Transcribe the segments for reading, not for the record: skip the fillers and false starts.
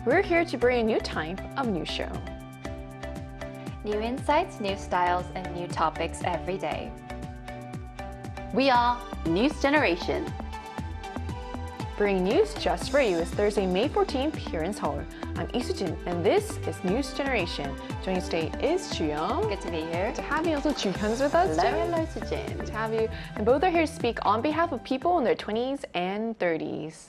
We're here to bring a new type of news show. New insights, new styles, and new topics every day. We are News Generation. Bringing news just for you is Thursday, May 14th here in Seoul. I'm Lee Soo-jin, and this is News Generation. Joining us today is Ju-young. Good to be here. To have you, also Ju-hyun's with us. Hello, Soo-jin. To have you. And both are here to speak on behalf of people in their 20s and 30s.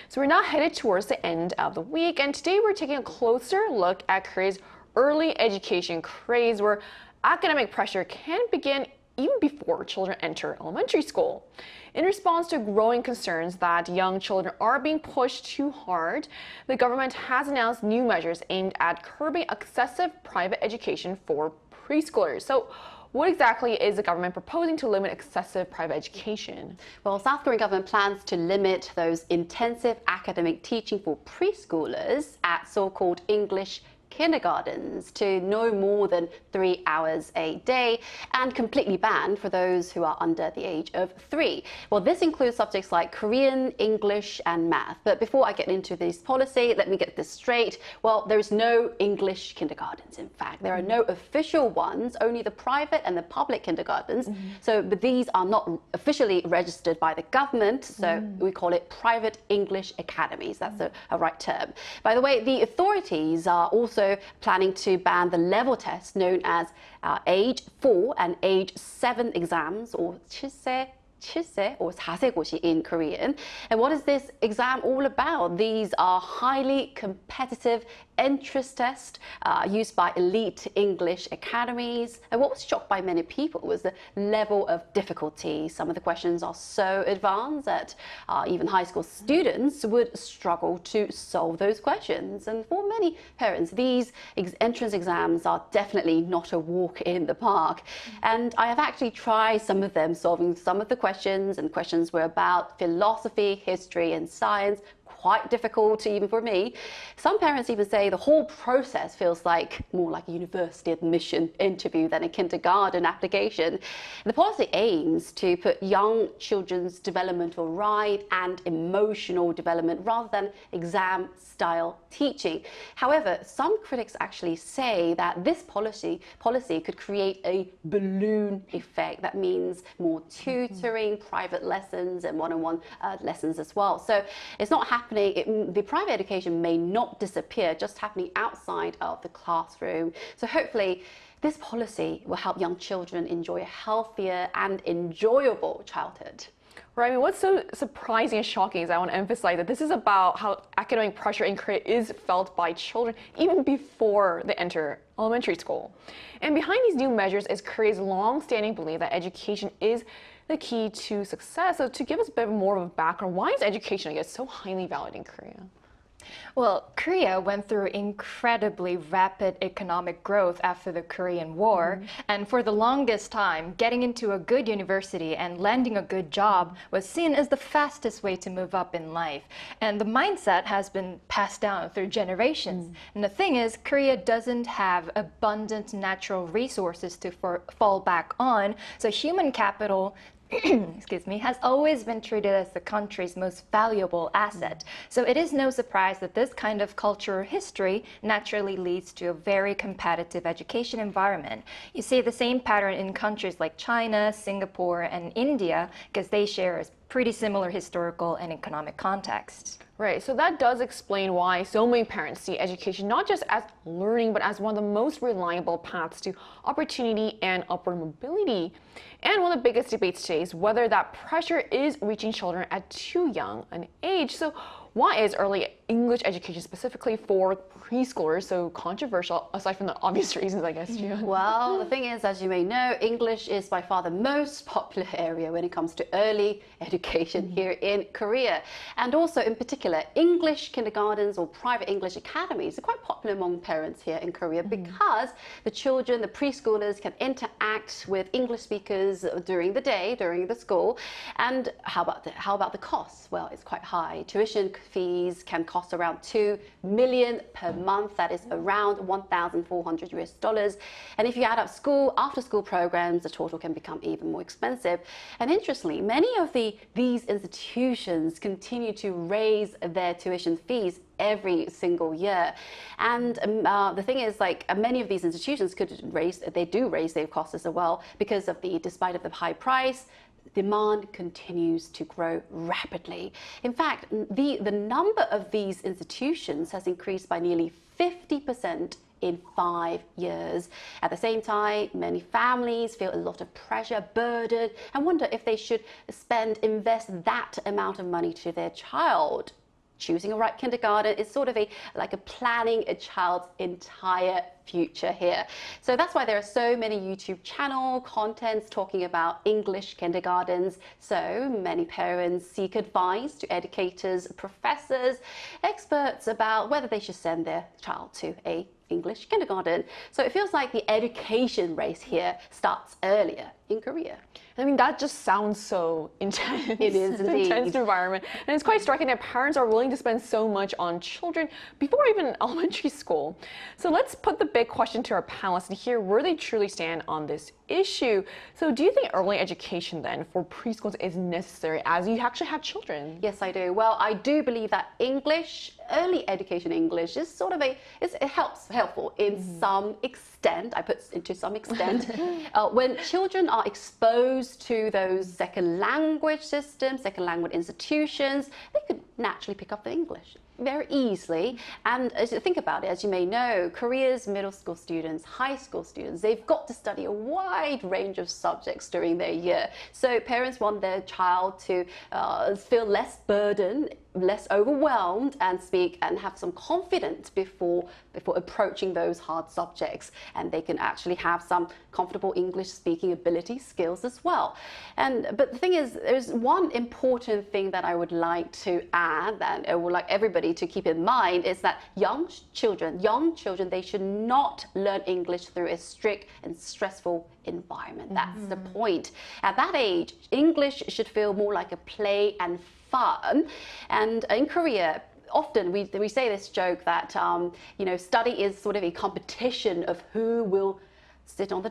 So we're now headed towards the end of the week, and today we're taking a closer look at Korea's early education craze, where academic pressure can begin even before children enter elementary school. In response to growing concerns that young children are being pushed too hard, the government has announced new measures aimed at curbing excessive private education for preschoolers. So what exactly is the government proposing to limit excessive private education? Well, South Korean government plans to limit those intensive academic teaching for preschoolers at so-called English kindergartens to no more than 3 hours a day, and completely banned for those who are under the age of 3. Well, this includes subjects like Korean, English, and math. But before I get into this policy, let me get this straight. Well, there is no English kindergartens, in fact. There are no official ones, only the private and the public kindergartens. But these are not officially registered by the government, so we call it private English academies. That's a right term. By the way, the authorities are also planning to ban the level test known as age 4 and age 7 exams, or 칠세 or 사세고시 in Korean. And what is this exam all about? These are highly competitive entrance tests used by elite English academies. And what was shocked by many people was the level of difficulty. Some of the questions are so advanced that even high school students would struggle to solve those questions. And for many parents, these entrance exams are definitely not a walk in the park. And I have actually tried some of them, solving some of the questions, and questions were about philosophy, history, and science. Quite difficult even for me. Some parents even say the whole process feels more like a university admission interview than a kindergarten application. The policy aims to put young children's developmental right and emotional development rather than exam-style teaching. However, some critics actually say that this policy could create a balloon effect. That means more tutoring, private lessons, and one-on-one lessons as well. So it's not happening. The private education may not disappear, just happening outside of the classroom. So hopefully this policy will help young children enjoy a healthier and enjoyable childhood. Right. I mean, what's so surprising and shocking is I want to emphasize that this is about how academic pressure in Korea is felt by children even before they enter elementary school. And behind these new measures is Korea's long-standing belief that education is the key to success. So to give us a bit more of a background, why is education, I guess, so highly valued in Korea? Well, Korea went through incredibly rapid economic growth after the Korean War. And for the longest time, getting into a good university and landing a good job was seen as the fastest way to move up in life. And the mindset has been passed down through generations. And the thing is, Korea doesn't have abundant natural resources to fall back on. So human capital excuse me, has always been treated as the country's most valuable asset. So it is no surprise that this kind of cultural history naturally leads to a very competitive education environment. You see the same pattern in countries like China, Singapore, and India, because they share a pretty similar historical and economic context. Right, so that does explain why so many parents see education not just as learning, but as one of the most reliable paths to opportunity and upward mobility. And one of the biggest debates today is whether that pressure is reaching children at too young an age. So why is early English education specifically for preschoolers so controversial, aside from the obvious reasons, I guess, Ju? Well, the thing is, as you may know, English is by far the most popular area when it comes to early education here in Korea. And also, in particular, English kindergartens or private English academies are quite popular among parents here in Korea because the children, the preschoolers, can interact with English speakers during the day, during the school. And how about the costs? Well, it's quite high. Tuition fees can cost around $2 million per month. That is around $1,400. And if you add up after-school programs, the total can become even more expensive. And interestingly, many of these institutions continue to raise their tuition fees every single year. And the thing is, like, many of these institutions they do raise their costs as well, because despite of the high price, demand continues to grow rapidly. In fact, the number of these institutions has increased by nearly 50% in 5 years. At the same time, many families feel a lot of pressure, burden, and wonder if they should invest that amount of money to their child. Choosing a right kindergarten is sort of like planning a child's entire future here. So that's why there are so many YouTube contents talking about English kindergartens. So many parents seek advice to educators, professors, experts about whether they should send their child to a English kindergarten. So it feels like the education race here starts earlier in Korea. I mean, that just sounds so intense. It is indeed. Intense environment. And it's quite striking that parents are willing to spend so much on children before even elementary school. So let's put the big question to our panelists and hear where they truly stand on this issue. So do you think early education then for preschools is necessary as you actually have children? Yes, I do. Well, I do believe that early education English is sort of helpful in some extent. I put into some extent. When children are exposed to those second language systems, second language institutions, they could naturally pick up the English very easily. And as you think about it, as you may know, Korea's middle school students, high school students, they've got to study a wide range of subjects during their year. So parents want their child to feel less burdened, less overwhelmed, and speak and have some confidence before approaching those hard subjects, and they can actually have some comfortable English speaking ability skills as well. But the thing is, there's one important thing that I would like to add, and I would like everybody to keep in mind, is that young children, they should not learn English through a strict and stressful environment. That's the point. At that age, English should feel more like a play and fun. And in Korea, often we say this joke that study is sort of a competition of who will sit on the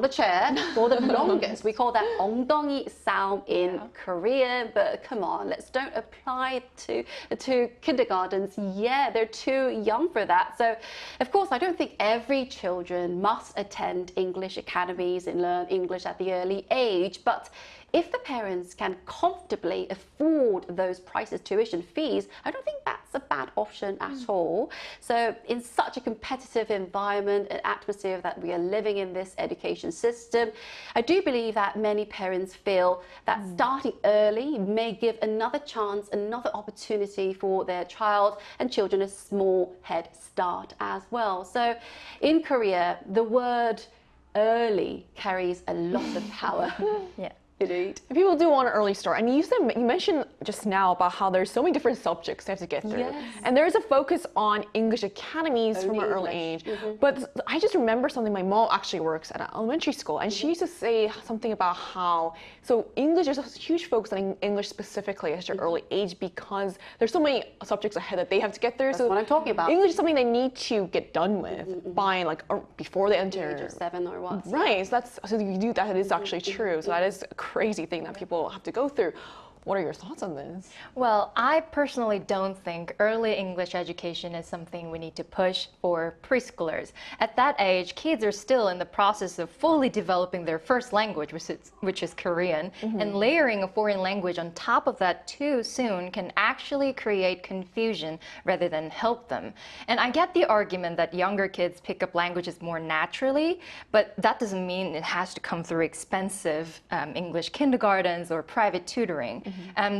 chair for the longest. We call that 엉덩이 싸움 in Korea, but come on, don't apply it to kindergartens. Yeah, they're too young for that. So, of course, I don't think every children must attend English academies and learn English at the early age, but if the parents can comfortably afford those prices, tuition fees, I don't think that's a bad option at all. So in such a competitive environment and atmosphere that we are living in this education system, I do believe that many parents feel that starting early may give another chance, another opportunity for their child and children a small head start as well. So in Korea, the word early carries a lot of power. Yeah. Indeed. People do want an early start. And you mentioned just now about how there's so many different subjects they have to get through. Yes. And there's a focus on English academies from an early age. But I just remember something. My mom actually works at an elementary school, and she used to say something about how, so English, there's a huge focus on English specifically at an early age because there's so many subjects ahead that they have to get through. That's what I'm talking about. English is something they need to get done with by before they enter. Age of 7 or what? Right. So you do that. It is actually true. So that is crazy thing that people have to go through. What are your thoughts on this? Well, I personally don't think early English education is something we need to push for preschoolers. At that age, kids are still in the process of fully developing their first language, which is Korean, and layering a foreign language on top of that too soon can actually create confusion rather than help them. And I get the argument that younger kids pick up languages more naturally, but that doesn't mean it has to come through expensive English kindergartens or private tutoring.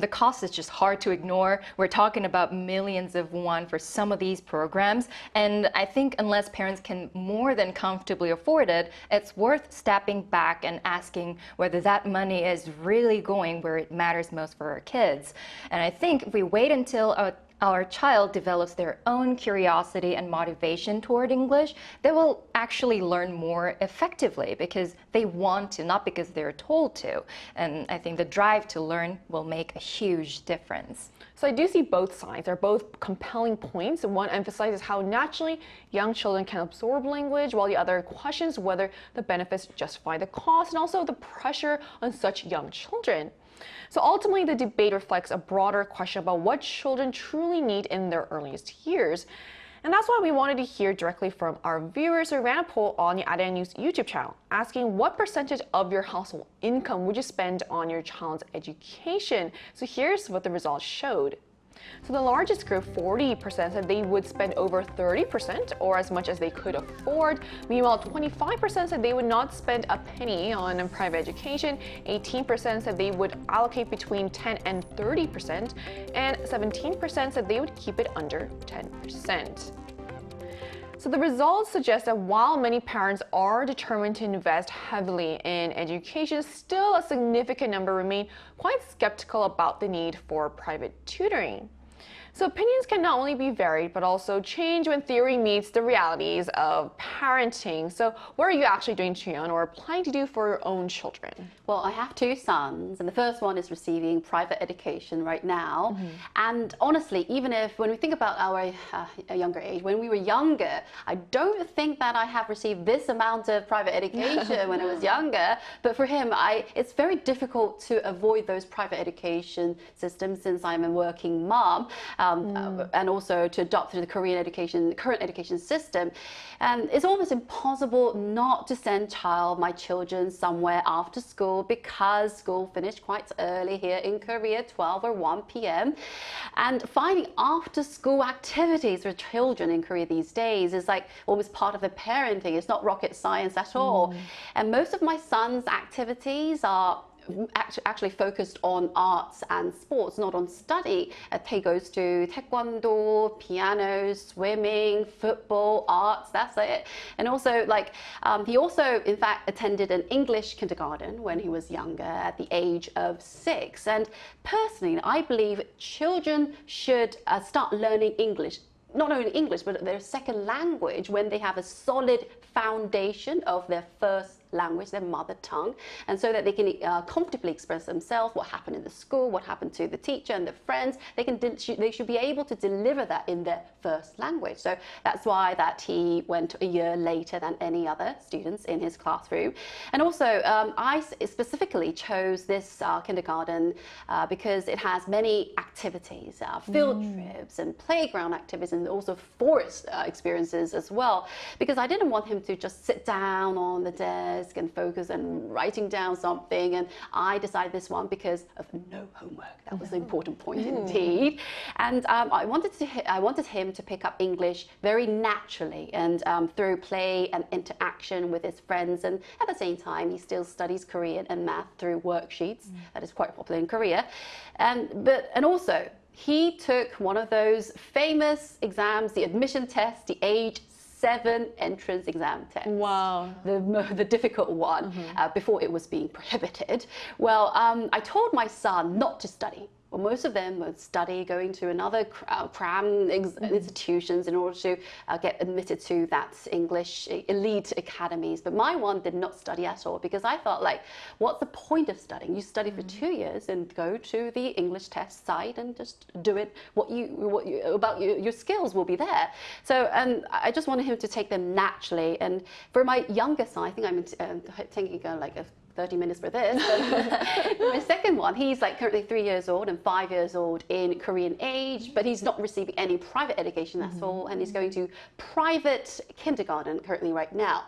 The cost is just hard to ignore. We're talking about millions of won for some of these programs. And I think unless parents can more than comfortably afford it, it's worth stepping back and asking whether that money is really going where it matters most for our kids. And I think if we wait until our child develops their own curiosity and motivation toward English, they will actually learn more effectively because they want to, not because they're told to. And I think the drive to learn will make a huge difference. So I do see both sides. They're both compelling points. One emphasizes how naturally young children can absorb language, while the other questions whether the benefits justify the cost and also the pressure on such young children. So ultimately, the debate reflects a broader question about what children truly need in their earliest years. And that's why we wanted to hear directly from our viewers. So we ran a poll on the Arirang News YouTube channel asking what percentage of your household income would you spend on your child's education. So here's what the results showed. So the largest group, 40%, said they would spend over 30% or as much as they could afford. Meanwhile, 25% said they would not spend a penny on private education. 18% said they would allocate between 10 and 30%. And 17% said they would keep it under 10%. So the results suggest that while many parents are determined to invest heavily in education, still a significant number remain quite skeptical about the need for private tutoring. So opinions can not only be varied, but also change when theory meets the realities of parenting. So what are you actually doing, Chuyeon, or planning to do for your own children? Well, I have two sons, and the first one is receiving private education right now. And honestly, even if, when we think about our younger age, when we were younger, I don't think that I have received this amount of private education when I was younger. But for him, it's very difficult to avoid those private education systems since I'm a working mom. And also to adopt to the current education system. And it's almost impossible not to send my children somewhere after school because school finished quite early here in Korea, 12 or 1 p.m. And finding after school activities for children in Korea these days is like almost part of the parenting. It's not rocket science at all. And most of my son's activities are actually focused on arts and sports, not on study. He goes to taekwondo, piano, swimming, football, arts, that's it. And also, he also, in fact, attended an English kindergarten when he was younger at the age of 6. And personally, I believe children should start learning English. Not only English, but their second language when they have a solid foundation of their first language, their mother tongue, and so that they can comfortably express themselves, what happened in the school, what happened to the teacher and their friends. They should be able to deliver that in their first language. So that's why that he went a year later than any other students in his classroom. And also, I specifically chose this kindergarten because it has many activities, field trips and playground activities, and also forest experiences as well, because I didn't want him to just sit down on the desk and focus and writing down something. And I decided this one because of no homework. That was an important point indeed. And I wanted him to pick up English very naturally and through play and interaction with his friends. And at the same time, he still studies Korean and math through worksheets. That is quite popular in Korea. And also, he took one of those famous exams, the admission test, the age 7 entrance exam test. Wow. The difficult one before it was being prohibited. Well, I told my son not to study. Well, most of them would study, going to another cram institutions in order to get admitted to that English elite academies. But my one did not study at all because I thought, what's the point of studying? You study for 2 years and go to the English test site and just do it. Your skills will be there. So, and I just wanted him to take them naturally. And for my younger son, I think I'm thinking like a 30 minutes for this. But my second one, he's currently 3 years old and 5 years old in Korean age, but he's not receiving any private education at all, and he's going to private kindergarten currently right now.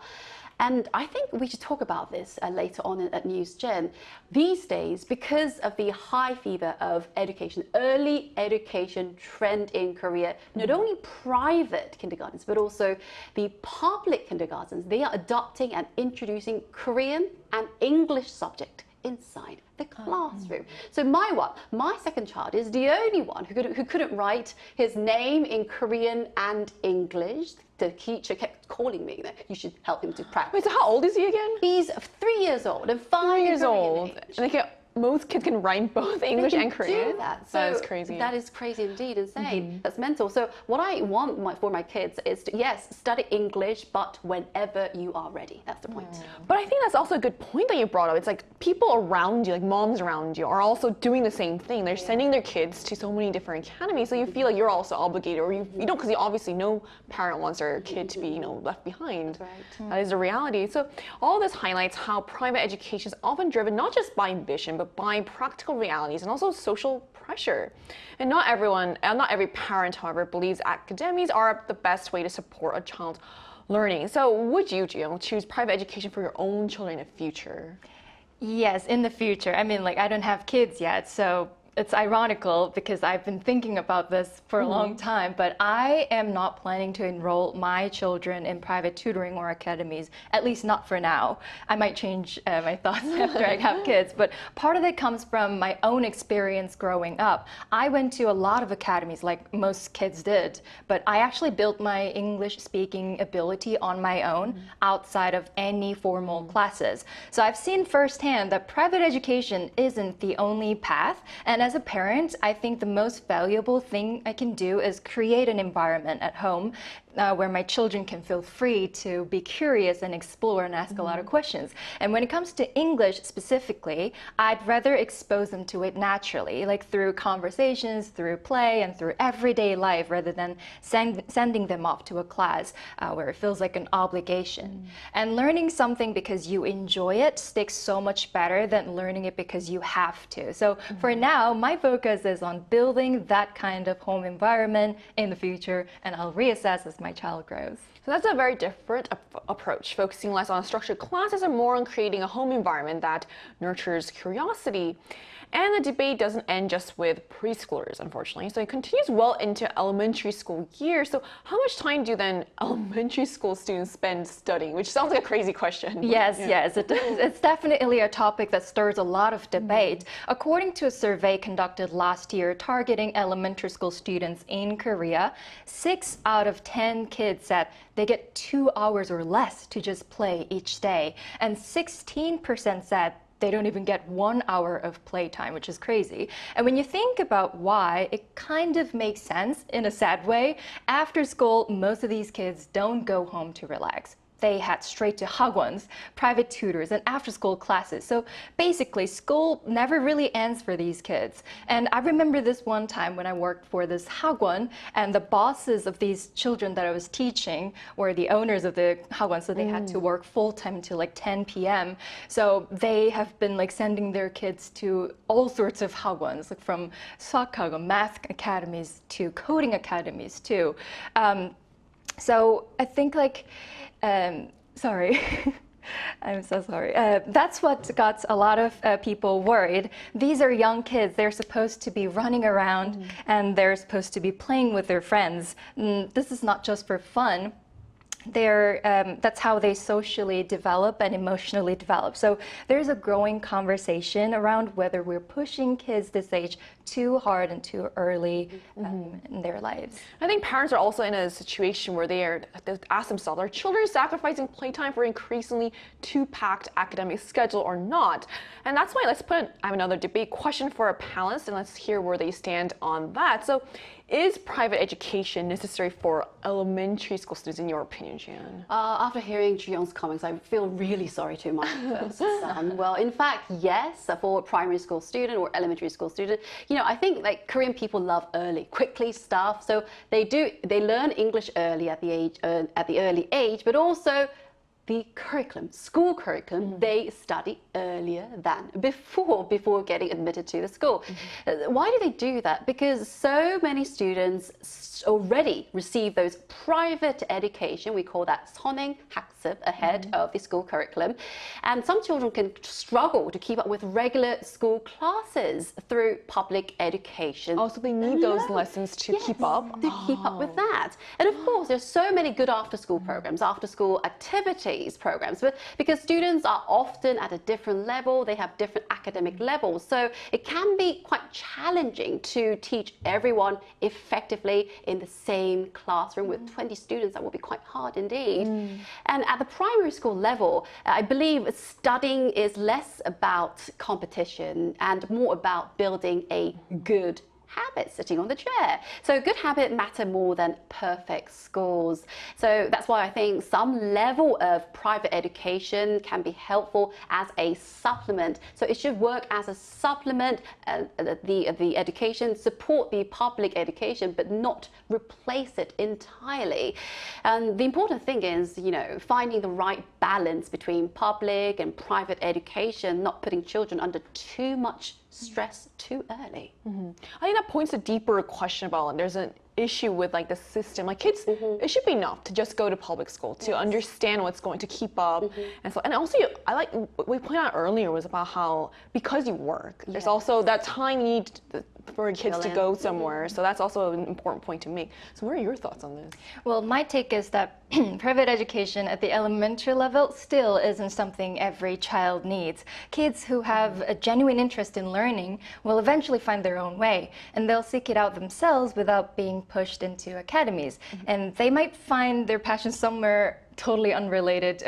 And I think we should talk about this later on at News Gen. These days, because of the high fever of education, early education trend in Korea, not only private kindergartens, but also the public kindergartens, they are adopting and introducing Korean and English subject inside the classroom. So my second child is the only one who couldn't write his name in Korean and English. The teacher kept calling me that you should help him to practice. Wait, so how old is he again? He's 3 years old and 5 years old. And most kids can write both English and Korean. Do that. That is crazy. That is crazy indeed, insane. That's mental. So what I want for my kids is to, yes, study English, but whenever you are ready. That's the point. But I think that's also a good point that you brought up. It's like people around you, like moms around you, are also doing the same thing. They're sending their kids to so many different academies, so you feel like you're also obligated, or you know, because obviously no parent wants their kid to be, you know, left behind. That's right. That is the reality. So all this highlights how private education is often driven not just by ambition, but by practical realities and also social pressure. And not every parent, however, believes academies are the best way to support a child's learning. So would you, Jiyoung, choose private education for your own children in the future? Yes, in the future. I mean, like, I don't have kids yet, so it's ironical because I've been thinking about this for a long time, but I am not planning to enroll my children in private tutoring or academies, at least not for now. I might change my thoughts after I have kids, but part of it comes from my own experience growing up. I went to a lot of academies like most kids did, but I actually built my English speaking ability on my own outside of any formal classes. So I've seen firsthand that private education isn't the only path, and as a parent, I think the most valuable thing I can do is create an environment at home where my children can feel free to be curious and explore and ask a lot of questions. And when it comes to English specifically, I'd rather expose them to it naturally, like through conversations, through play, and through everyday life, rather than sending them off to a class where it feels like an obligation. And learning something because you enjoy it sticks so much better than learning it because you have to. So for now, my focus is on building that kind of home environment in the future, and I'll reassess as my child grows. So that's a very different approach, focusing less on structured classes and more on creating a home environment that nurtures curiosity. And the debate doesn't end just with preschoolers, unfortunately. So it continues well into elementary school years. So how much time do then elementary school students spend studying? Which sounds like a crazy question. Yes, it does. It's definitely a topic that stirs a lot of debate. According to a survey conducted last year targeting elementary school students in Korea, 6 out of 10 kids said they get 2 hours or less to just play each day. And 16% said they don't even get 1 hour of playtime, which is crazy. And when you think about why, it kind of makes sense in a sad way. After school, most of these kids don't go home to relax. They head straight to hagwons, private tutors, and after-school classes. So basically, school never really ends for these kids. And I remember this one time when I worked for this hagwon, and the bosses of these children that I was teaching were the owners of the hagwon, so they had to work full-time until like 10 p.m. So they have been like sending their kids to all sorts of hagwons, like from southkorea math academies to coding academies too. So I think like, sorry, I'm so sorry. That's what got a lot of people worried. These are young kids. They're supposed to be running around and they're supposed to be playing with their friends. This is not just for fun. That's how they socially develop and emotionally develop. So there's a growing conversation around whether we're pushing kids this age too hard and too early in their lives. I think parents are also in a situation where they ask themselves, are children sacrificing playtime for increasingly too packed academic schedule or not? And that's why I have another debate question for our panelists, and let's hear where they stand on that. So is private education necessary for elementary school students, in your opinion, Jian? After hearing Jiyoung's comments, I feel really sorry to my first son. Well, in fact, yes, for a primary school student or elementary school student, you know, I think like Korean people love quickly stuff. So they learn English early at the early age, but also the curriculum, school curriculum, they study earlier than before getting admitted to the school. Why do they do that? Because so many students already receive those private education, we call that 선행 학습, ahead of the school curriculum. And some children can struggle to keep up with regular school classes through public education. Oh, so they need those lessons to keep up? To keep up with that. And of course, there's so many good after-school programs, after-school activities programs, but because students are often at a different level, they have different academic levels. So it can be quite challenging to teach everyone effectively in the same classroom with 20 students. That will be quite hard indeed. And at the primary school level, I believe studying is less about competition and more about building a good habit sitting on the chair. So good habit matter more than perfect scores. So that's why I think some level of private education can be helpful as a supplement. So it should work as a supplement, the education, support the public education, but not replace it entirely. And the important thing is, you know, finding the right balance between public and private education, not putting children under too much stress too early. I think that points a deeper question about there's an issue with like the system. Like kids, it should be enough to just go to public school to understand what's going to keep up. And also I like what we pointed out earlier was about how because you work, there's also that time you need for kids to go somewhere. So that's also an important point to make. So what are your thoughts on this? Well, my take is that private education at the elementary level still isn't something every child needs. Kids who have a genuine interest in learning will eventually find their own way, and they'll seek it out themselves without being pushed into academies. And they might find their passion somewhere totally unrelated,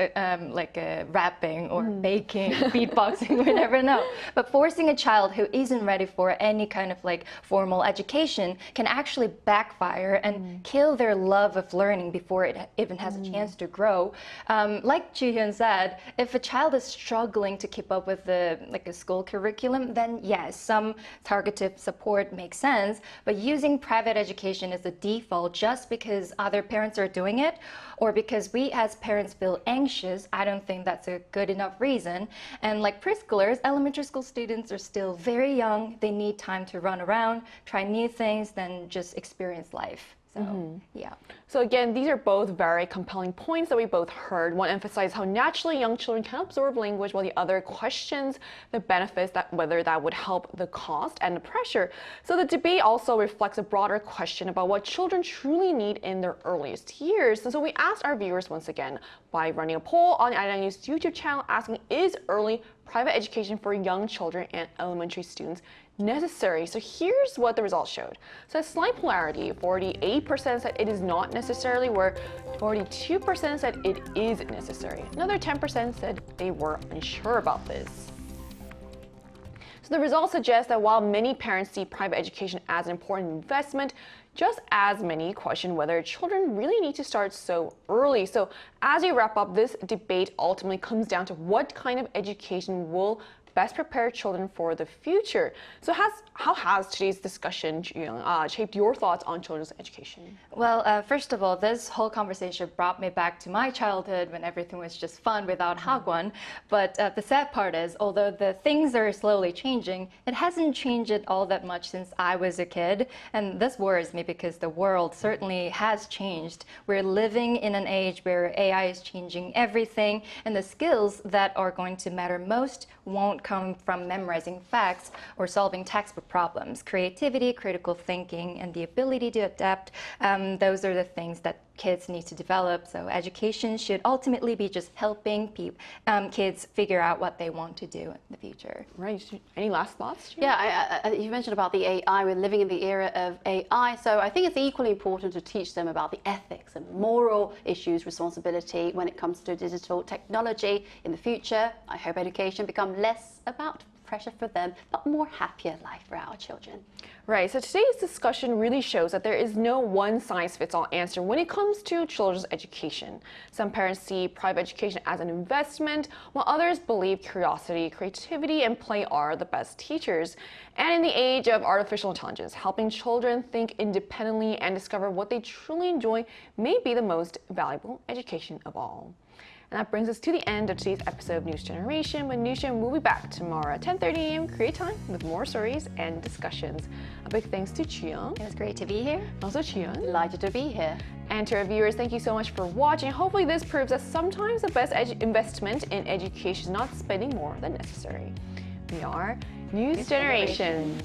like rapping or baking, beatboxing, we never know. But forcing a child who isn't ready for any kind of like formal education can actually backfire and kill their love of learning before it even has a chance to grow. Like Ji-hyun said, if a child is struggling to keep up with a school curriculum, then yes, some targeted support makes sense. But using private education as a default just because other parents are doing it, or because we as parents feel anxious, I don't think that's a good enough reason. And like preschoolers, elementary school students are still very young. They need time to run around, try new things, then just experience life. So, yeah. So again, these are both very compelling points that we both heard. One emphasized how naturally young children can absorb language, while the other questions the benefits, that whether that would help the cost and the pressure. So the debate also reflects a broader question about what children truly need in their earliest years. And so we asked our viewers once again by running a poll on the i9 News YouTube channel asking, is early private education for young children and elementary students necessary? So here's what the results showed. So a slight polarity, 48% said it is not necessarily, where 42% said it is necessary. Another 10% said they were unsure about this. So the results suggest that while many parents see private education as an important investment, just as many question whether children really need to start so early. So as we wrap up, this debate ultimately comes down to what kind of education will best prepare children for the future. So how has today's discussion shaped your thoughts on children's education? Well, first of all, this whole conversation brought me back to my childhood when everything was just fun without hagwon. But the sad part is, although the things are slowly changing, it hasn't changed it all that much since I was a kid. And this worries me because the world certainly has changed. We're living in an age where AI is changing everything, and the skills that are going to matter most won't come from memorizing facts or solving textbook problems. Creativity, critical thinking, and the ability to adapt, those are the things that kids need to develop. So education should ultimately be just helping kids figure out what they want to do in the future. Right. Any last thoughts? Yeah, you mentioned about the AI. We're living in the era of AI. So I think it's equally important to teach them about the ethics and moral issues, responsibility when it comes to digital technology in the future. I hope education becomes less about pressure for them, but more happier life for our children. Right, so today's discussion really shows that there is no one-size-fits-all answer when it comes to children's education. Some parents see private education as an investment, while others believe curiosity, creativity, and play are the best teachers. And in the age of artificial intelligence, helping children think independently and discover what they truly enjoy may be the most valuable education of all. And that brings us to the end of today's episode of News Generation. But News Gen will be back tomorrow at 10:30 a.m. Korea time with more stories and discussions. A big thanks to Ji-hyun. It was great to be here. Also Ji-hyun. Delighted to be here. And to our viewers, thank you so much for watching. Hopefully this proves that sometimes the best investment in education is not spending more than necessary. We are News Generation.